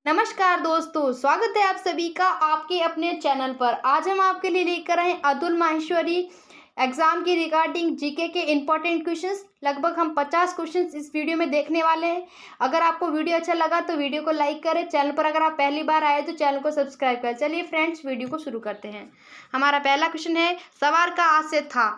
नमस्कार दोस्तों, स्वागत है आप सभी का आपके अपने चैनल पर। आज हम आपके लिए लेकर आए अतुल माहेश्वरी एग्जाम की रिगार्डिंग जीके के इम्पोर्टेंट क्वेश्चंस। लगभग हम 50 क्वेश्चंस इस वीडियो में देखने वाले हैं। अगर आपको वीडियो अच्छा लगा तो वीडियो को लाइक करें। चैनल पर अगर आप पहली बार आए तो चैनल को सब्सक्राइब करें। चलिए फ्रेंड्स, वीडियो को शुरू करते हैं। हमारा पहला क्वेश्चन है, सवार का आशय था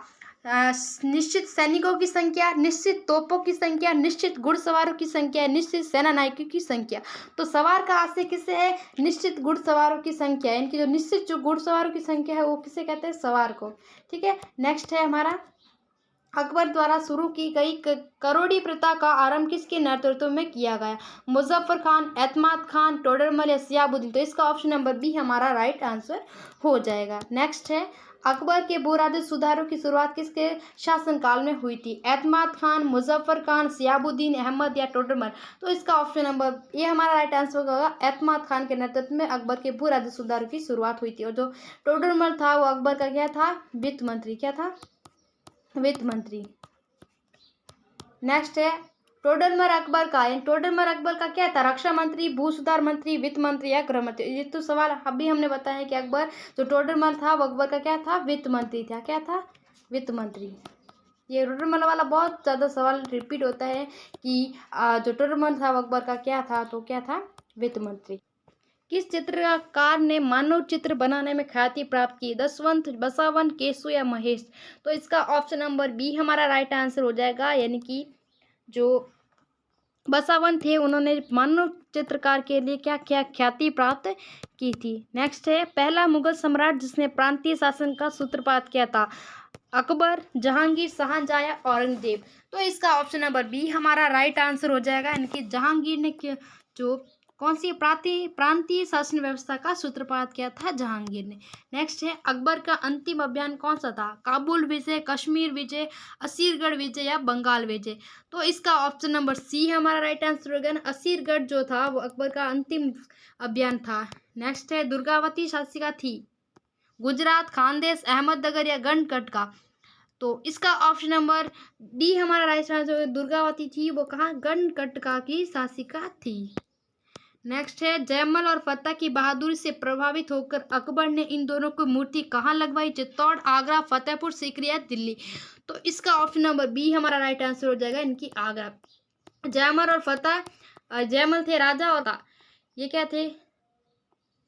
निश्चित सैनिकों की संख्या, निश्चित तोपों की संख्या, निश्चित घुड़सवारों की संख्या, निश्चित सेना नायकों की संख्या। तो सवार का आशय किसे है? निश्चित घुड़सवारों की संख्या। इनकी जो निश्चित जो घुड़सवारों की संख्या है वो किसे कहते हैं? सवार को। ठीक है, नेक्स्ट है हमारा, अकबर द्वारा शुरू की गई करोड़ी प्रथा का आरंभ किसके नेतृत्व में किया गया? मुजफ्फर खान, एतमाद खान, टोडरमल या सियाबुद्दीन। तो इसका ऑप्शन नंबर बी हमारा राइट आंसर हो जाएगा। नेक्स्ट है, अकबर के भू राजस्व सुधारों की शुरुआत किसके शासनकाल में हुई थी? एतमाद खान, मुजफ्फर खान, सियाबुद्दीन अहमद या टोडरमल। तो इसका ऑप्शन नंबर ये हमारा राइट आंसर होगा। एतमाद खान के नेतृत्व में अकबर के भू राजस्व सुधारों की शुरुआत हुई थी। और जो टोडरमल था वो अकबर का क्या था? वित्त मंत्री। क्या था? वित्त मंत्री। नेक्स्ट है, टोडरमल अकबर का क्या था? रक्षा मंत्री, भू सुधार मंत्री, वित्त मंत्री या गृह मंत्री। ये तो सवाल अभी हमने बताया कि अकबर जो टोडरमल था वो अकबर का क्या था? वित्त मंत्री था। क्या था? वित्त मंत्री। ये टोडरमल वाला बहुत ज़्यादा सवाल रिपीट होता है कि जो टोडरमल था वो अकबर का क्या था? तो क्या था? वित्त मंत्री। किस चित्रकार ने मानव चित्र बनाने में ख्याति प्राप्त की? दशवंत, बसावन, केशव या महेश। तो इसका ऑप्शन नंबर बी हमारा राइट आंसर हो जाएगा। यानी कि जो बसावन थे उन्होंने मानव चित्रकार के लिए क्या क्या ख्याति प्राप्त की थी। नेक्स्ट है, पहला मुगल सम्राट जिसने प्रांतीय शासन का सूत्रपात किया था? अकबर, जहांगीर, शाहजहां या औरंगजेब। तो इसका ऑप्शन नंबर बी हमारा राइट आंसर हो जाएगा। यानी कि जहांगीर ने जो कौन सी प्रांतीय शासन व्यवस्था का सूत्रपात किया था? जहांगीर ने। नेक्स्ट है, अकबर का अंतिम अभियान कौन सा था? काबुल विजय, कश्मीर विजय, असीरगढ़ विजय या बंगाल विजय। तो इसका ऑप्शन नंबर सी हमारा राइट आंसर होगा। असीरगढ़ जो था वो अकबर का अंतिम अभियान था। नेक्स्ट है, दुर्गावती शासिका थी? गुजरात, खानदेश, अहमदनगर या गढ़कटका। तो इसका ऑप्शन नंबर डी हमारा राइट आंसर। दुर्गावती थी वो कहाँ? गढ़कटका की शासिका थी। नेक्स्ट है, जयमल और फतेह की बहादुरी से प्रभावित होकर अकबर ने इन दोनों की मूर्ति कहाँ लगवाई? चित्तौड़, आगरा, फतेहपुर सीकरी या दिल्ली। तो इसका ऑप्शन नंबर बी हमारा राइट आंसर हो जाएगा। इनकी आगरा। जयमल और फतेह, जयमल थे राजा और ये क्या थे?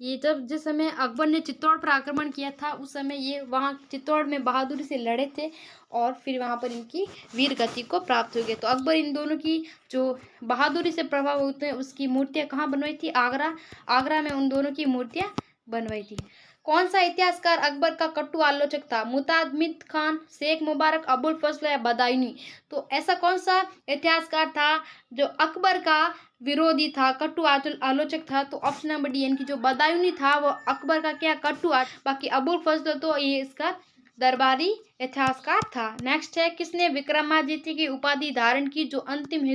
ये जब जिस समय अकबर ने चित्तौड़ पर आक्रमण किया था उस समय ये वहाँ चित्तौड़ में बहादुरी से लड़े थे और फिर वहाँ पर इनकी वीर गति को प्राप्त हो गया। तो अकबर इन दोनों की जो बहादुरी से प्रभाव होते हैं उसकी मूर्तियाँ कहाँ बनवाई थी? आगरा में उन दोनों की मूर्तियाँ बनवाई थी। कौन सा इतिहासकार अकबर का कटु आलोचक था? मुतामिद खान, शेख मुबारक, अबुल फजल या बदायूनी। तो ऐसा कौन सा इतिहासकार था जो अकबर का विरोधी था, कटु आलोचक था? तो ऑप्शन नंबर डी, यानी कि जो बदायूनी था वो अकबर का क्या? बाकी अबुल फजल तो ये इसका दरबारी इतिहासकार था। नेक्स्ट है, किसने विक्रमादित्य की उपाधि धारण की जो अंतिम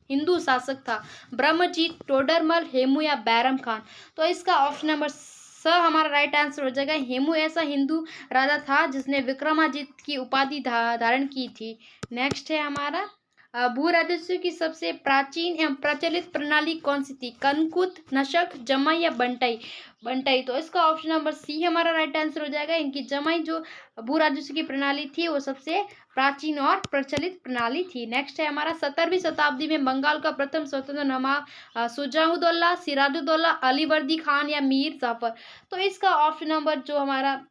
हिंदू शासक था? ब्रह्मजीत, टोडरमल, हेमू या बैरम खान। तो इसका ऑप्शन नंबर हमारा राइट आंसर हो जाएगा। हेमू ऐसा हिंदू राजा था जिसने विक्रमादित्य की उपाधि धारण की थी। नेक्स्ट है हमारा, भू राजस्व की सबसे प्राचीन एवं प्रचलित प्रणाली कौन सी थी? कंकुत, नशक, जमाई या बंटाई। तो इसका ऑप्शन नंबर सी हमारा राइट आंसर हो जाएगा। इनकी जमाई जो भू राजस्व की प्रणाली थी वो सबसे प्राचीन और प्रचलित प्रणाली थी। नेक्स्ट है हमारा, 17वीं शताब्दी में बंगाल का प्रथम स्वतंत्र नवाब शुजाउद्दौला, सिराजुद्दौला, अलीवर्दी खान या मीर जाफर। तो इसका ऑप्शन नंबर जो हमारा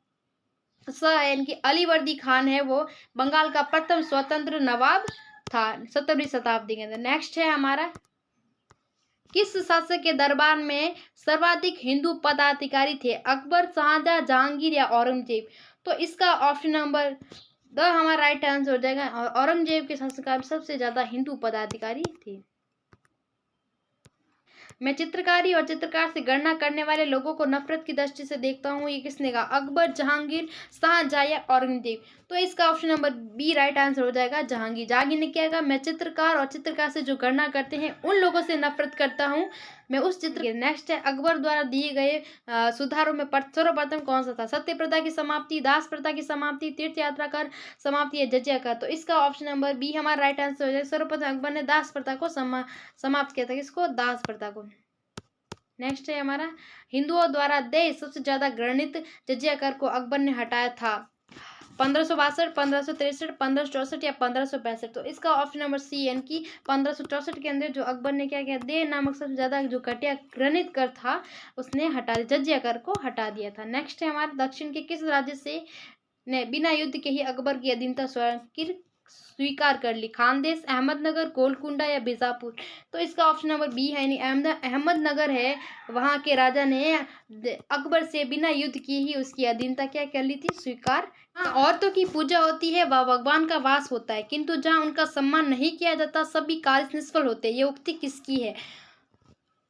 यानी कि अलीवर्दी खान है वो बंगाल का प्रथम स्वतंत्र नवाब था 17वीं शताब्दी के अंदर। नेक्स्ट है हमारा, किस शासक के दरबार में सर्वाधिक हिंदू पदाधिकारी थे? अकबर, शाहजहां, जहांगीर या औरंगजेब। तो इसका ऑप्शन नंबर हमारा राइट आंसर हो जाएगा। औरंगजेब के शासनकाल में सबसे ज्यादा हिंदू पदाधिकारी थे। मैं चित्रकारी और चित्रकार से गणना करने वाले लोगों को नफरत की दृष्टि से देखता हूँ। ये किसने कहा? अकबर, जहांगीर, शाहजहां या औरंगजेब। तो इसका option number B right answer हो जाएगा। जहांगीर ने क्या कहा? मैं चित्रकार और चित्रकार से जो गणना करते हैं उन लोगों से नफरत करता हूँ, मैं उस चित्र। नेक्स्ट है, अकबर द्वारा दिए गए सुधारों में सर्वप्रथम कौन सा था? सत्य प्रथा की समाप्ति, दास प्रथा की समाप्ति, तीर्थ यात्रा कर समाप्ति या जजिया कर। तो इसका ऑप्शन नंबर बी हमारा राइट आंसर हो जाएगा। सर्वप्रथम अकबर ने दास प्रथा को समाप्त किया था। किसको? दास प्रथा को। नेक्स्ट है हमारा हिंदुओं द्वारा देय सबसे ज्यादा घृणित जजिया कर को अकबर ने हटाया था। 1562, 1563, 1564 या 1565। तो इसका ऑप्शन नंबर सी यानी कि 1564 के अंदर जो अकबर ने क्या किया, दे नामक सबसे ज्यादा जो घटिया घृणित कर था उसने हटा दिया, जजिया कर को हटा दिया था। नेक्स्ट है हमारा दक्षिण के किस राज्य से ने बिना युद्ध के ही अकबर की अधीनता स्वीकार कर ली? खानदेश, अहमदनगर, गोलकुंडा या बीजापुर। तो इसका ऑप्शन नंबर बी है, यानी अहमदनगर है, वहां के राजा ने अकबर से बिना युद्ध किए ही उसकी अधीनता क्या कर ली थी, स्वीकार। औरतों की पूजा होती है, वह भगवान का वास होता है, किंतु जहाँ उनका सम्मान नहीं किया जाता सभी कार्य निष्फल होते हैं। ये उक्ति किसकी है?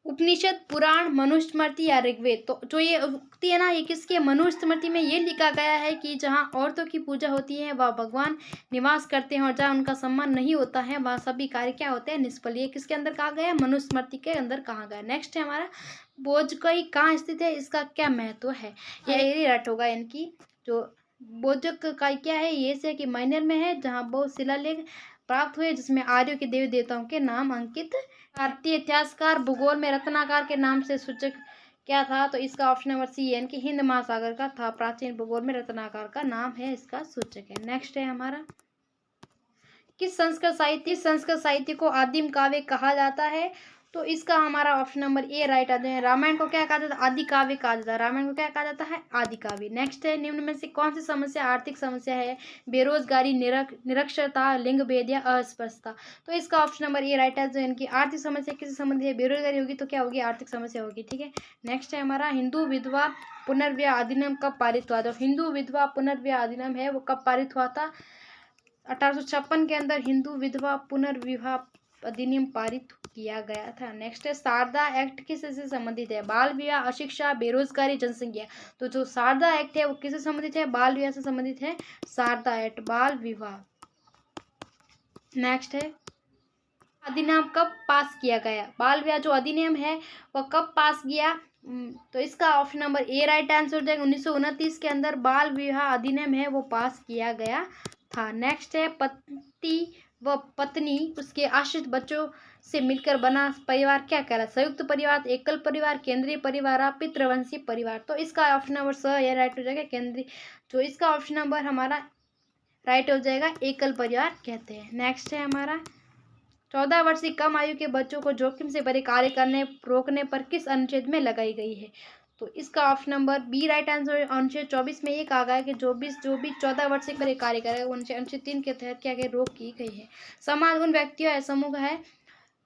उपनिषद, पुराण, मनुस्मृति या ऋग्वेद। तो जो ये उक्ति है ना, ये किसकी है? मनुस्मृति में ये लिखा गया है कि जहाँ औरतों की पूजा होती है वह भगवान निवास करते हैं, और जहाँ उनका सम्मान नहीं होता है वह सभी कार्य क्या होते हैं, निष्फल। ये किसके अंदर कहा गया है? मनुस्मृति के अंदर कहा गया। नेक्स्ट है हमारा बोजकई कहाँ स्थित है, इसका क्या महत्व है? ये रट होगा इनकी। जो बोजकई क्या है, ये से कि माइनर में है, जहाँ बहुत शिलालेख प्राप्त हुए जिसमें आर्यों के देवी देवताओं के नाम अंकित। भारतीय इतिहासकार भूगोल में रत्नाकर के नाम से सूचक क्या था? तो इसका ऑप्शन नंबर सी यानी कि हिंद महासागर का था। प्राचीन भूगोल में रत्नाकर का नाम है इसका सूचक है। नेक्स्ट है हमारा किस संस्कृत साहित्य को आदिम काव्य कहा जाता है? तो इसका हमारा ऑप्शन नंबर ए राइट आते हैं। रामायण को क्या कहा जाता है? आदि काव्य कहा जाता है। रामायण को क्या कहा जाता है? आदि काव्य। नेक्स्ट है निम्न में से कौन सी समस्या आर्थिक समस्या है? बेरोजगारी, निरक्षरता, लिंग भेद या अस्पृश्यता। तो इसका ऑप्शन नंबर ए राइट है, यानी कि आर्थिक समस्या किससे संबंधित है? बेरोजगारी होगी तो क्या होगी? आर्थिक समस्या होगी। ठीक है। नेक्स्ट है हमारा हिंदू विधवा पुनर्विवाह अधिनियम कब पारित हुआ था? हिंदू विधवा पुनर्विवाह अधिनियम है वो कब पारित हुआ था? 1856 के अंदर हिंदू विधवा पुनर्विवाह अधिनियम पारित किया गया था। नेक्स्ट है शारदा एक्ट किससे संबंधित है? बाल विवाह, अशिक्षा, बेरोजगारी, जनसंख्या। तो जो शारदा एक्ट है वो किससे संबंधित है? बाल विवाह से संबंधित है। शारदा एक्ट बाल विवाह। नेक्स्ट है अधिनियम कब पास किया गया? बाल विवाह जो अधिनियम है वह कब पास किया? तो इसका option number A right answer हो जाएगा। 1929 के अंदर बाल विवाह अधिनियम है वो पास किया गया था। नेक्स्ट है पति व पत्नी उसके आश्रित बच्चों से मिलकर बना परिवार क्या कहलाता है? संयुक्त परिवार, एकल परिवार, केंद्रीय परिवार, पितृवंशी परिवार। तो इसका ऑप्शन नंबर स ये राइट हो जाएगा केंद्रीय। जो इसका ऑप्शन नंबर हमारा राइट हो जाएगा एकल परिवार कहते हैं। नेक्स्ट है हमारा 14 वर्ष से कम आयु के बच्चों को जोखिम से भरे कार्य करने रोकने पर किस अनुच्छेद में लगाई गई है? तो इसका option number B right answer. अनुच्छेद 24 में ये कहा गया है कि जो भी 14 वर्ष से परे कार्य करेगा उनसे अनुच्छेद 3 के तहत क्या रोक की गई है। समाज उन व्यक्तियों या समूह है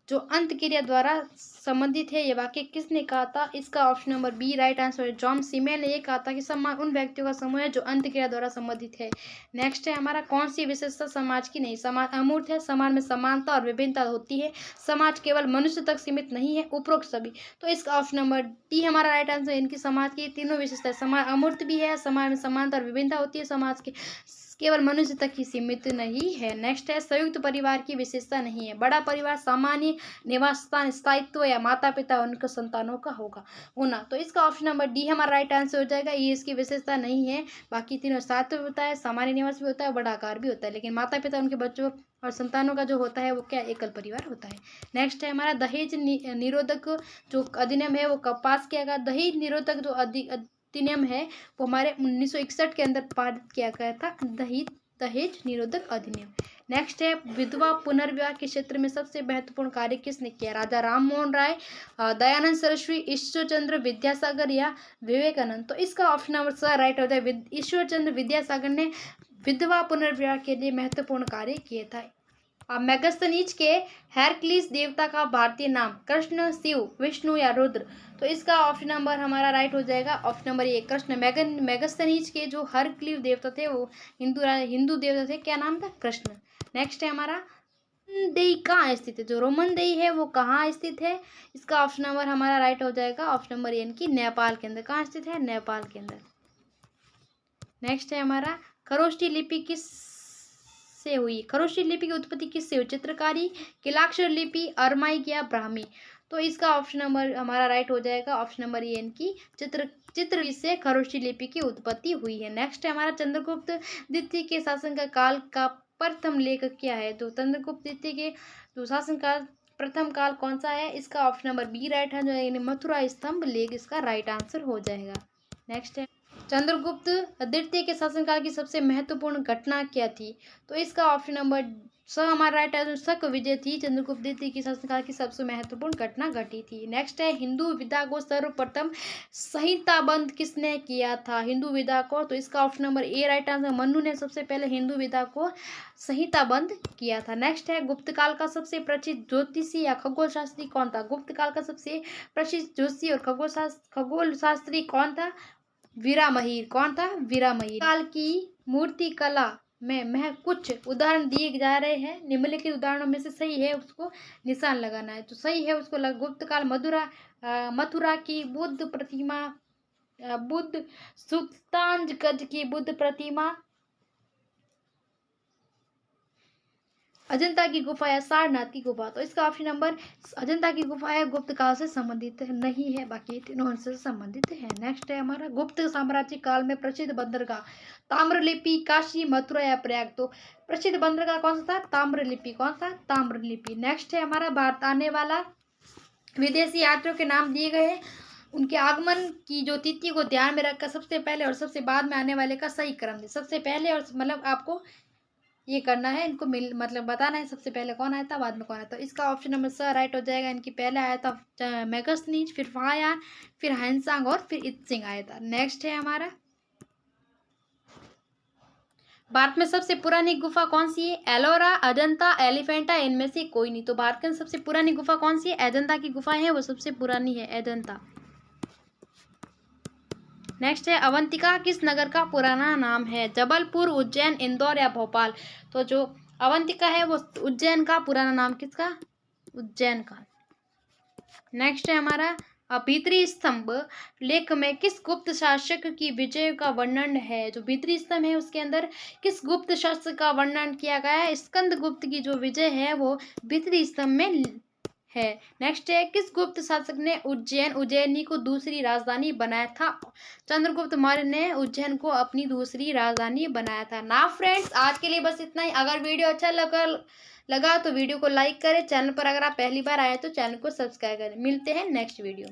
जो अंत क्रिया द्वारा संबंधित है। ये वाक्य किसने कहा था? इसका option number B right answer है। जॉन सीमेल ने ये कहा था कि समाज उन व्यक्तियों का समूह है जो अंत क्रिया द्वारा संबंधित है। नेक्स्ट है हमारा कौन सी विशेषता समाज की नहीं? समाज अमूर्त है, समाज में समानता और विभिन्नता होती है, समाज केवल मनुष्य तक सीमित नहीं है, उपरोक्त सभी। तो इसका ऑप्शन नंबर डी हमारा राइट आंसर। इनकी समाज की तीनों विशेषता है। समाज अमूर्त भी है, समाज में समानता और विभिन्नता होती है, समाज के केवल मनुष्य तक ही सीमित नहीं है। नेक्स्ट है संयुक्त परिवार की विशेषता नहीं है। बड़ा परिवार सामान्य निवास स्थान, स्थायित्व या माता पिता उनके संतानों का होना। तो इसका ऑप्शन नंबर डी हमारा राइट आंसर हो जाएगा। ये इसकी विशेषता नहीं है। बाकी तीनों स्थायित्व भी होता है, सामान्य निवास भी होता है, बड़ा आकार भी होता है, लेकिन माता पिता उनके बच्चों और संतानों का जो होता है वो क्या एकल परिवार होता है। नेक्स्ट है हमारा दहेज निरोधक जो अधिनियम है वो कब पास किया गया? दहेज निरोधक जो अधिनियम है वो हमारे 1961 के अंदर पारित किया गया था, दहेज निरोधक अधिनियम। नेक्स्ट है विधवा पुनर्विवाह के क्षेत्र में सबसे महत्वपूर्ण कार्य किसने किया? राजा राम मोहन राय, दयानंद सरस्वती, ईश्वरचंद्र विद्यासागर या विवेकानंद। तो इसका ऑप्शन नंबर स राइट हो जाए। ईश्वरचंद्र विद्यासागर ने विधवा पुनर्विवाह के लिए महत्वपूर्ण कार्य किए था। मेगस्थनीज के हेरक्लिस देवता का भारतीय नाम? कृष्ण, शिव, विष्णु या रुद्र। तो इसका ऑप्शन नंबर हमारा राइट हो जाएगा option number A Krishna. Megasthenes के जो हेरक्लिस देवता थे वो हिंदू देवता थे, क्या नाम था? कृष्ण। नेक्स्ट है हमारा देई कहाँ स्थित है? जो रोमन देई है वो कहाँ स्थित है? इसका ऑप्शन नंबर हमारा राइट हो जाएगा ऑप्शन नंबर ए की नेपाल के अंदर। कहाँ स्थित है? नेपाल के अंदर। नेक्स्ट है हमारा खरोष्ठी लिपि किस से हुई? खरोष्ठी लिपि की उत्पत्ति किससे हुई? चित्रकारी, किलाक्षर लिपि, अरमाइक या ब्राह्मी। तो इसका ऑप्शन नंबर हमारा राइट हो जाएगा ऑप्शन नंबर ए की चित्र से खरोष्ठी लिपि की उत्पत्ति हुई है। नेक्स्ट है हमारा चंद्रगुप्त द्वितीय के शासन का काल का प्रथम लेखक क्या है? तो चंद्रगुप्त द्वितीय के जो शासन काल प्रथम काल कौन सा है? इसका ऑप्शन नंबर बी राइट है, जो यानी मथुरा स्तंभ लेख इसका राइट आंसर हो जाएगा। नेक्स्ट है, चंद्रगुप्त द्वितीय के शासनकाल की सबसे महत्वपूर्ण घटना क्या थी? तो इसका ऑप्शन नंबर स हमारा राइट है, जो शक विजय थी चंद्रगुप्त द्वितीय की शासनकाल की सबसे महत्वपूर्ण घटना घटी थी। नेक्स्ट है, हिंदू विधा को सर्वप्रथम संहिताबंध किसने किया था? हिंदू विधा को, तो इसका option number A right answer, Manu ने सबसे पहले हिंदू विधा को संहिताबंध किया था। नेक्स्ट है, गुप्त काल का सबसे प्रसिद्ध ज्योतिषी या खगोल शास्त्री कौन था? गुप्त काल का सबसे प्रसिद्ध ज्योतिषी और खगोल शास्त्री कौन था? वीरामहीर। कौन था? वीरामहीर। काल की मूर्ति कला में कुछ उदाहरण दिए जा रहे हैं, निम्नलिखित उदाहरणों में से सही है उसको निशान लगाना है। तो सही है उसको गुप्त काल मथुरा की बुद्ध प्रतिमा, बुद्ध सुल्तानगंज की बुद्ध प्रतिमा, अजंता की गुफा या सारनाथ की गुफा। तो इसका ऑप्शन नंबर अजंता की गुफा है, गुप्त काल से संबंधित नहीं है, बाकी तीनों से संबंधित है। नेक्स्ट है हमारा, गुप्त साम्राज्य काल में प्रसिद्ध बंदरगाह ताम्रलिपि, काशी, मथुरा या प्रयाग। तो प्रसिद्ध बंदरगाह कौन सा था? ताम्रलिपि। कौन सा? ताम्रलिपि। नेक्स्ट है हमारा, भारत आने वाला विदेशी यात्रियों के नाम दिए गए हैं, उनके आगमन की जो तिथि को ध्यान में रखकर सबसे पहले और सबसे बाद में आने वाले का सही क्रम दे। सबसे पहले और मतलब आपको ये करना है, इनको मतलब बताना है सबसे पहले कौन आया था, बाद में कौन आया था। तो इसका ऑप्शन नंबर स राइट हो जाएगा। इनकी पहले आया था मेगस्थनीज, फिर फायान, फिर हैंसांग और फिर इत्सिंग आया था। नेक्स्ट है हमारा, भारत में सबसे पुरानी गुफा कौन सी है? एलोरा, अजंता, एलिफेंटा, इनमें से कोई नहीं। तो भारत की सबसे पुरानी गुफा कौन सी है? अजंता की गुफा है, वो सबसे पुरानी है, अजंता। नेक्स्ट है, अवंतिका किस नगर का पुराना नाम है? जबलपुर, उज्जैन, इंदौर या भोपाल। तो जो अवंतिका है वो उज्जैन का पुराना नाम, किसका? उज्जैन का। नेक्स्ट है हमारा, भीतरी स्तंभ लेख में किस गुप्त शासक की विजय का वर्णन है? जो भीतरी स्तंभ है उसके अंदर किस गुप्त शासक का वर्णन किया गया है? स्कंद गुप्त की जो विजय है वो भीतरी स्तंभ में है। नेक्स्ट है, किस गुप्त शासक ने उज्जैनी को दूसरी राजधानी बनाया था? चंद्रगुप्त मौर्य ने उज्जैन को अपनी दूसरी राजधानी बनाया था। ना फ्रेंड्स, आज के लिए बस इतना ही। अगर वीडियो अच्छा लगा तो वीडियो को लाइक करें, चैनल पर अगर आप पहली बार आए तो चैनल को सब्सक्राइब करें। मिलते हैं नेक्स्ट वीडियो।